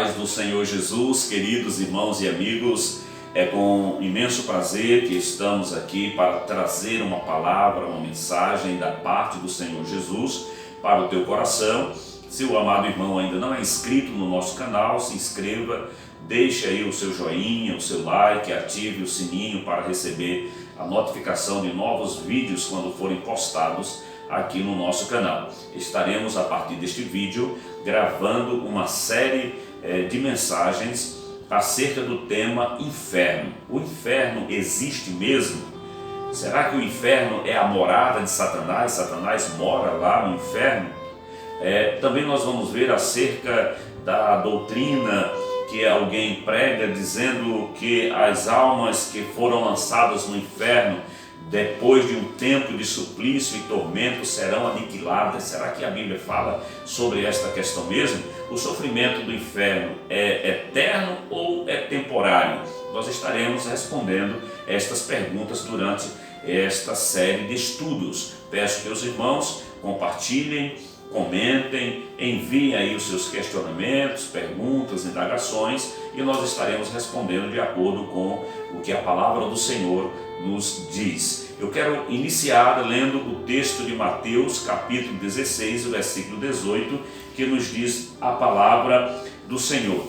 paz do Senhor Jesus, queridos irmãos e amigos, é com imenso prazer que estamos aqui para trazer uma palavra, uma mensagem da parte do Senhor Jesus para o teu coração. Se o amado irmão ainda não é inscrito no nosso canal, se inscreva, deixe aí o seu joinha, o seu like, ative o sininho para receber a notificação de novos vídeos quando forem postados aqui no nosso canal. Estaremos a partir deste vídeo gravando uma série de mensagens acerca do tema inferno. O inferno existe mesmo? Será que o inferno é a morada de Satanás? Satanás mora lá no inferno? Também nós vamos ver acerca da doutrina que alguém prega dizendo que as almas que foram lançadas no inferno depois de um tempo de suplício e tormento serão aniquiladas. Será que a Bíblia fala sobre esta questão mesmo? O sofrimento do inferno é eterno ou é temporário? Nós estaremos respondendo estas perguntas durante esta série de estudos. Peço que os irmãos compartilhem, comentem, enviem aí os seus questionamentos, perguntas, indagações, e nós estaremos respondendo de acordo com o que a palavra do Senhor nos diz. Eu quero iniciar lendo o texto de Mateus, capítulo 16, versículo 18, que nos diz a palavra do Senhor.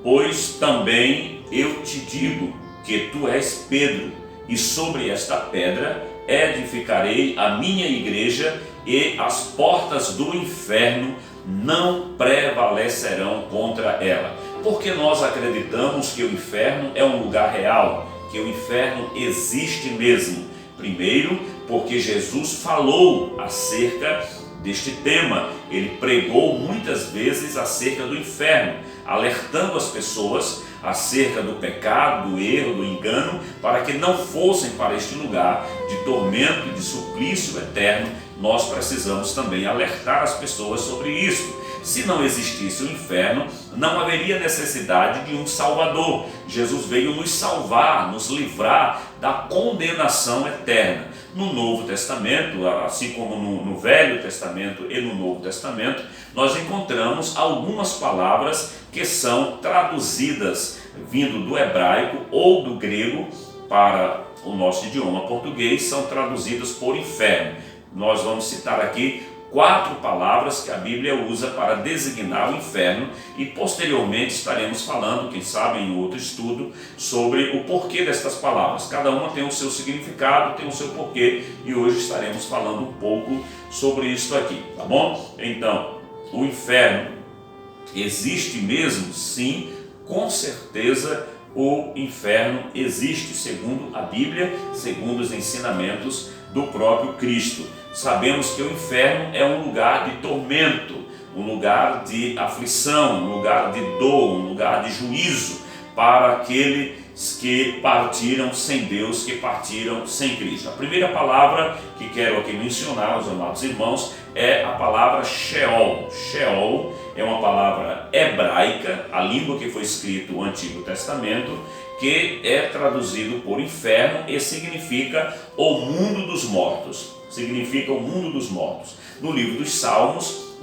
Pois também eu te digo que tu és Pedro, e sobre esta pedra edificarei a minha igreja, e as portas do inferno não prevalecerão contra ela. Porque nós acreditamos que o inferno é um lugar real, que o inferno existe mesmo. Primeiro, porque Jesus falou acerca deste tema. Ele pregou muitas vezes acerca do inferno, alertando as pessoas acerca do pecado, do erro, do engano, para que não fossem para este lugar de tormento e de suplício eterno. Nós precisamos também alertar as pessoas sobre isso. Se não existisse o inferno, não haveria necessidade de um Salvador. Jesus veio nos salvar, nos livrar da condenação eterna. No Novo Testamento, assim como no Velho Testamento e no Novo Testamento, nós encontramos algumas palavras que são traduzidas vindo do hebraico ou do grego para o nosso idioma português, são traduzidas por inferno. Nós vamos citar aqui 4 palavras que a Bíblia usa para designar o inferno e posteriormente estaremos falando, quem sabe em outro estudo, sobre o porquê destas palavras. Cada uma tem o seu significado, tem o seu porquê, e hoje estaremos falando um pouco sobre isso aqui, tá bom? Então, o inferno existe mesmo? Sim, com certeza o inferno existe, segundo a Bíblia, segundo os ensinamentos do próprio Cristo. Sabemos que o inferno é um lugar de tormento, um lugar de aflição, um lugar de dor, um lugar de juízo para aqueles que partiram sem Deus, que partiram sem Cristo. A primeira palavra que quero aqui mencionar, os amados irmãos, é a palavra Sheol. Sheol é uma palavra hebraica, a língua que foi escrito o Antigo Testamento, que é traduzido por inferno e significa o mundo dos mortos. Significa o mundo dos mortos. No livro dos Salmos,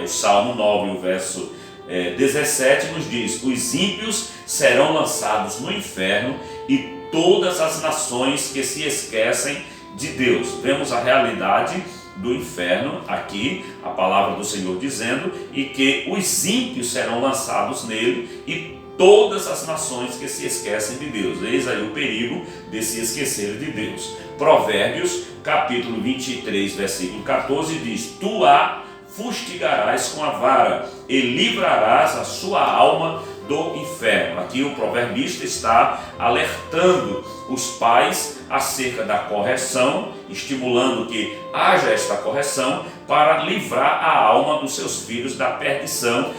o Salmo 9, o verso 17, nos diz: os ímpios serão lançados no inferno e todas as nações que se esquecem de Deus. Vemos a realidade do inferno aqui, a palavra do Senhor dizendo, e que os ímpios serão lançados nele e todas as nações que se esquecem de Deus. Eis aí o perigo de se esquecer de Deus. Provérbios, capítulo 23, versículo 14, diz: tu a fustigarás com a vara e livrarás a sua alma do inferno. Aqui o proverbista está alertando os pais acerca da correção, estimulando que haja esta correção para livrar a alma dos seus filhos da perdição,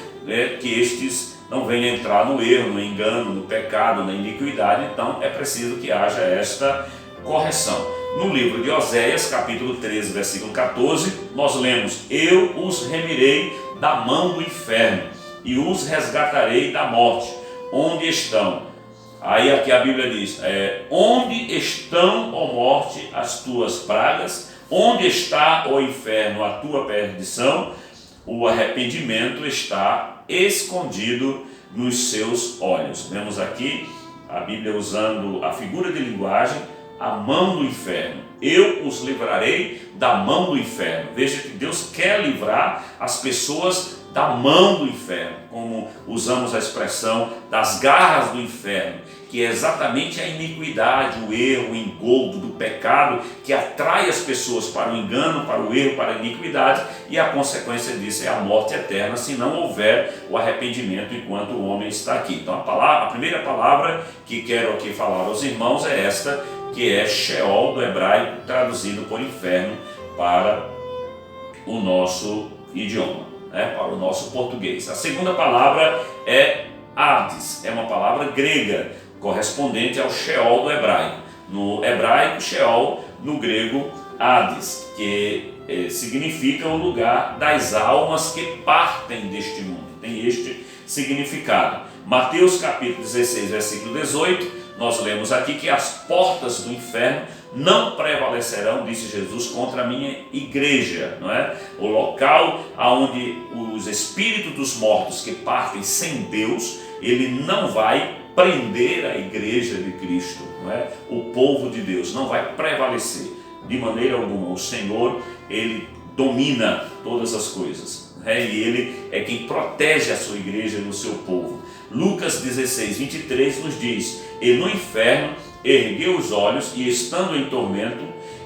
que estes não venham entrar no erro, no engano, no pecado, na iniquidade. Então é preciso que haja esta correção. No livro de Oséias, capítulo 13, versículo 14, nós lemos: eu os remirei da mão do inferno e os resgatarei da morte. Onde estão? Aí aqui a Bíblia diz: onde estão, ó morte, as tuas pragas? Onde está, ó inferno, a tua perdição? O arrependimento está escondido nos seus olhos. Vemos aqui a Bíblia usando a figura de linguagem, a mão do inferno. Eu os livrarei da mão do inferno. Veja que Deus quer livrar as pessoas da mão do inferno, como usamos a expressão das garras do inferno, que é exatamente a iniquidade, o erro, o engodo do pecado que atrai as pessoas para o engano, para o erro, para a iniquidade, e a consequência disso é a morte eterna, se não houver o arrependimento enquanto o homem está aqui. Então a primeira palavra que quero aqui falar aos irmãos é esta, que é Sheol do hebraico, traduzido por inferno para o nosso idioma, para o nosso português. A segunda palavra é Hades, é uma palavra grega, correspondente ao Sheol do hebraico. No hebraico, Sheol, no grego, Hades, que significa o lugar das almas que partem deste mundo. Tem este significado. Mateus capítulo 16, versículo 18, nós lemos aqui que as portas do inferno não prevalecerão, disse Jesus, contra a minha igreja, não é? O local onde os espíritos dos mortos que partem sem Deus, ele não vai prender a igreja de Cristo, não é? O povo de Deus não vai prevalecer de maneira alguma. O Senhor, ele domina todas as coisas, e ele é quem protege a sua igreja e o seu povo. Lucas 16, 23 nos diz: e no inferno ergueu os olhos e, estando em tormento,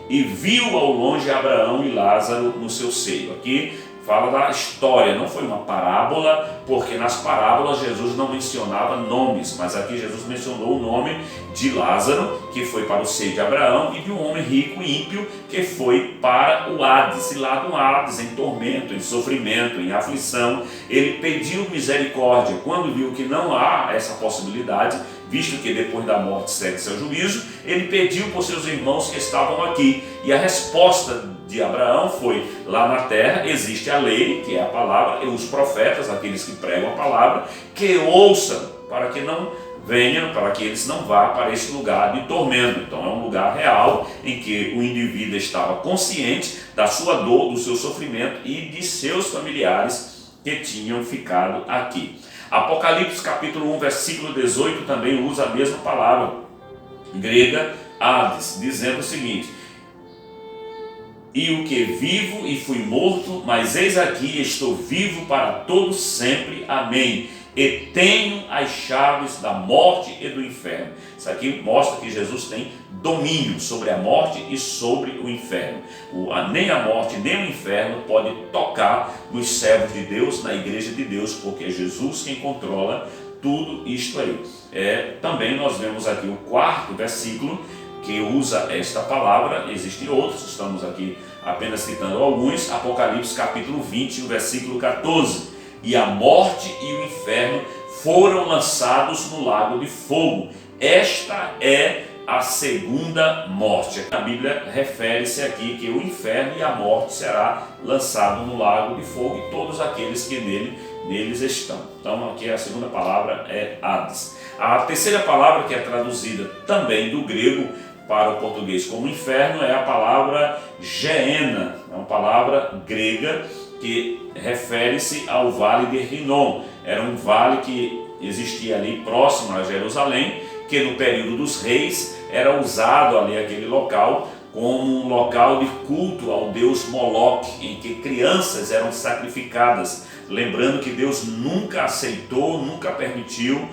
e viu ao longe Abraão e Lázaro no seu seio. Aqui fala da história, não foi uma parábola, porque nas parábolas Jesus não mencionava nomes, mas aqui Jesus mencionou o nome de Lázaro, que foi para o seio de Abraão, e de um homem rico e ímpio, que foi para o Hades. E lá no Hades, em tormento, em sofrimento, em aflição, ele pediu misericórdia. Quando viu que não há essa possibilidade, visto que depois da morte segue seu juízo, ele pediu por seus irmãos que estavam aqui. E a resposta de Abraão foi: lá na terra existe a lei, que é a palavra, e os profetas, aqueles que pregam a palavra, que ouçam, para que não venham, para que eles não vá para esse lugar de tormento. Então é um lugar real em que o indivíduo estava consciente da sua dor, do seu sofrimento e de seus familiares que tinham ficado aqui. Apocalipse capítulo 1, versículo 18 também usa a mesma palavra grega, Hades, dizendo o seguinte: e o que vivo e fui morto, mas eis aqui estou vivo para todo sempre, amém, e tenho as chaves da morte e do inferno. Isso aqui mostra que Jesus tem domínio sobre a morte e sobre o inferno. Nem a morte nem o inferno pode tocar nos servos de Deus, na igreja de Deus, porque é Jesus quem controla tudo isto aí. Também nós vemos aqui o quarto versículo que usa esta palavra. Existem outros, estamos aqui apenas citando alguns. Apocalipse capítulo 20, versículo 14: e a morte e o inferno foram lançados no lago de fogo. Esta é a segunda morte. A Bíblia refere-se aqui que o inferno e a morte será lançado no lago de fogo, e todos aqueles que neles estão. Então aqui a segunda palavra é Hades. A terceira palavra, que é traduzida também do grego para o português como inferno, é a palavra Geena. É uma palavra grega que refere-se ao vale de Rinom. Era um vale que existia ali próximo a Jerusalém, que no período dos reis era usado ali aquele local como um local de culto ao deus Moloque, em que crianças eram sacrificadas. Lembrando que Deus nunca aceitou, nunca permitiu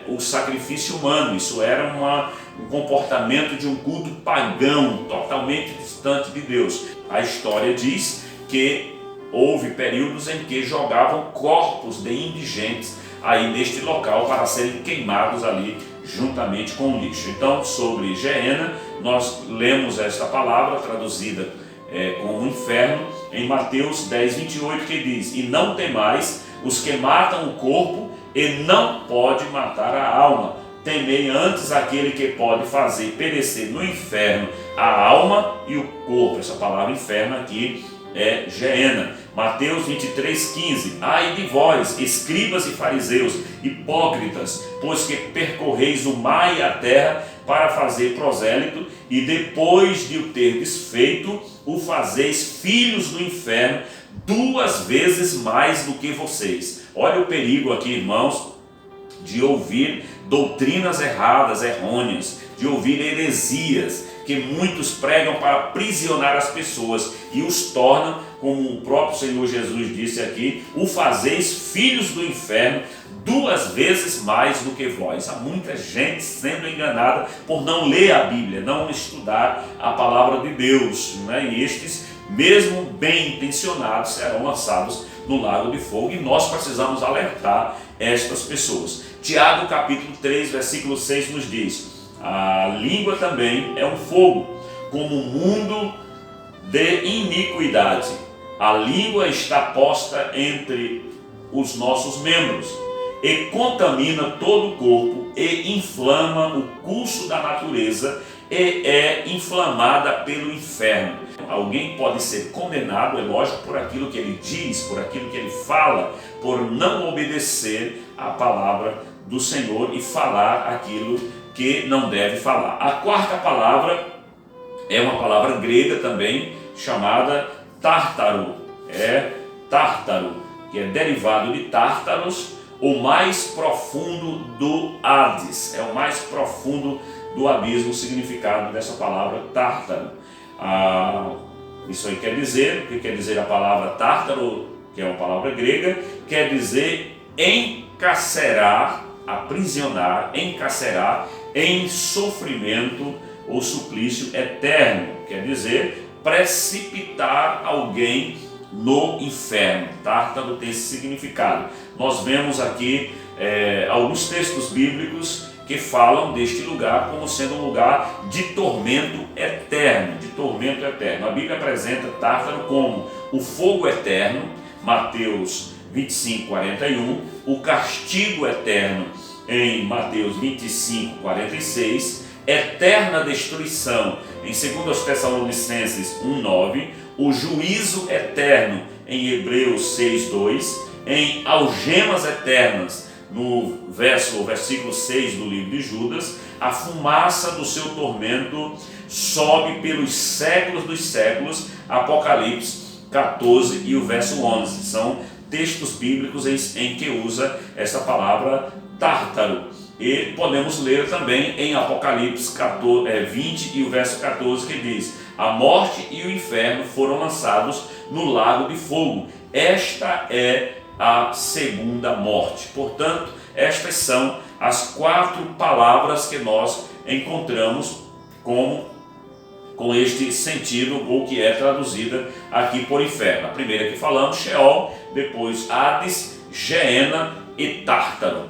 o sacrifício humano. Isso era um comportamento de um culto pagão, totalmente distante de Deus. A história diz que houve períodos em que jogavam corpos de indigentes aí neste local para serem queimados ali juntamente com o lixo. Então, sobre Geena, nós lemos esta palavra traduzida como inferno em Mateus 10, 28, que diz: e não temais os que matam o corpo e não pode matar a alma. Temei antes aquele que pode fazer perecer no inferno a alma e o corpo. Essa palavra inferno aqui é Geena. Mateus 23, 15: ai de vós, escribas e fariseus, hipócritas, pois que percorreis o mar e a terra para fazer prosélito, e depois de o terdes feito, o fazeis filhos do inferno 2 vezes mais do que vocês. Olha o perigo aqui, irmãos, de ouvir doutrinas erradas, errôneas, de ouvir heresias que muitos pregam para aprisionar as pessoas e os tornam, como o próprio Senhor Jesus disse aqui, o fazeis filhos do inferno 2 vezes mais do que vós. Há muita gente sendo enganada por não ler a Bíblia, não estudar a palavra de Deus, né? E estes, mesmo bem intencionados, serão lançados no lago de fogo, e nós precisamos alertar estas pessoas. Tiago capítulo 3, versículo 6 nos diz: a língua também é um fogo, como um mundo de iniquidade. A língua está posta entre os nossos membros e contamina todo o corpo e inflama o curso da natureza e é inflamada pelo inferno. Alguém pode ser condenado, é lógico, por aquilo que ele diz, por aquilo que ele fala, por não obedecer à palavra do Senhor e falar aquilo que não deve falar. A quarta palavra é uma palavra grega também, chamada tártaro. É tártaro, que é derivado de Tártaros, o mais profundo do Hades. É o mais profundo do abismo, o significado dessa palavra tártaro. Isso aí quer dizer, o que quer dizer a palavra tártaro, que é uma palavra grega, quer dizer encarcerar, aprisionar, encarcerar em sofrimento ou suplício eterno, quer dizer precipitar alguém no inferno. Tártaro tem esse significado. Nós vemos aqui alguns textos bíblicos que falam deste lugar como sendo um lugar de tormento eterno, A Bíblia apresenta Tártaro como o fogo eterno, Mateus 25, 41, o castigo eterno em Mateus 25, 46, eterna destruição em 2 Tessalonicenses 1, 9, o juízo eterno em Hebreus 6, 2, em algemas eternas no versículo 6 do livro de Judas, a fumaça do seu tormento sobe pelos séculos dos séculos, Apocalipse 14 e o verso 11. São textos bíblicos em que usa essa palavra tártaro. E podemos ler também em Apocalipse 20 e o verso 14, que diz: a morte e o inferno foram lançados no lago de fogo. Esta é a segunda morte. Portanto, estas são as 4 palavras que nós encontramos com este sentido, ou que é traduzida aqui por inferno. A primeira que falamos, Sheol, depois Hades, Geena e Tártaro.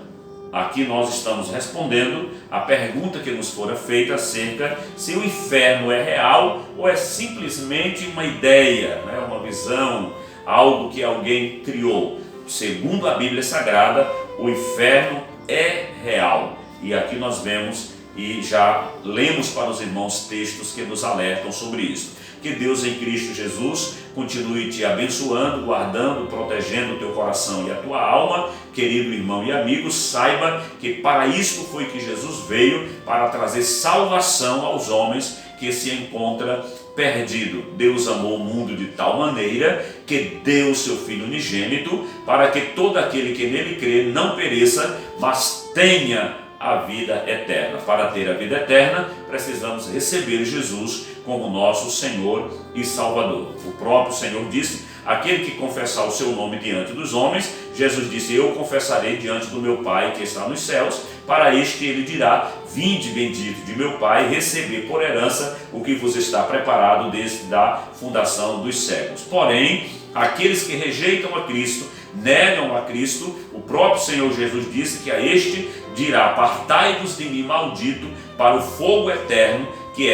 Aqui nós estamos respondendo a pergunta que nos fora feita acerca se o inferno é real ou é simplesmente uma ideia, né? Uma visão, algo que alguém criou. Segundo a Bíblia Sagrada, o inferno é real. E aqui nós vemos e já lemos para os irmãos textos que nos alertam sobre isso. Que Deus em Cristo Jesus continue te abençoando, guardando, protegendo o teu coração e a tua alma. Querido irmão e amigo, saiba que para isto foi que Jesus veio, para trazer salvação aos homens que se encontram perdidos. Deus amou o mundo de tal maneira que deu o seu Filho unigênito, para que todo aquele que nele crê não pereça, mas tenha a vida eterna. Para ter a vida eterna, precisamos receber Jesus como nosso Senhor e Salvador. O próprio Senhor disse: aquele que confessar o seu nome diante dos homens, Jesus disse: eu confessarei diante do meu Pai que está nos céus. Para este ele dirá: vinde bendito de meu Pai, receber por herança o que vos está preparado desde a fundação dos séculos. Porém, aqueles que rejeitam a Cristo, negam a Cristo, o próprio Senhor Jesus disse que a este dirá: apartai-vos de mim, maldito, para o fogo eterno que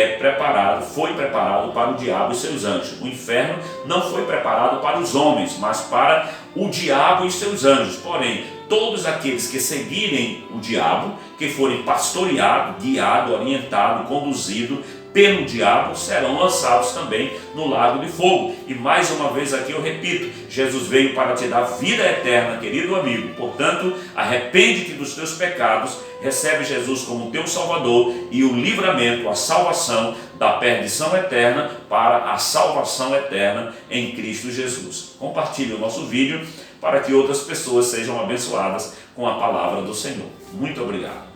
foi preparado para o diabo e seus anjos. O inferno não foi preparado para os homens, mas para o diabo e seus anjos. Porém, todos aqueles que seguirem o diabo, que forem pastoreados, guiados, orientados, conduzidos pelo diabo, serão lançados também no lago de fogo. E mais uma vez aqui eu repito, Jesus veio para te dar vida eterna, querido amigo. Portanto, arrepende-te dos teus pecados, recebe Jesus como teu Salvador e o livramento, a salvação da perdição eterna para a salvação eterna em Cristo Jesus. Compartilhe o nosso vídeo para que outras pessoas sejam abençoadas com a palavra do Senhor. Muito obrigado.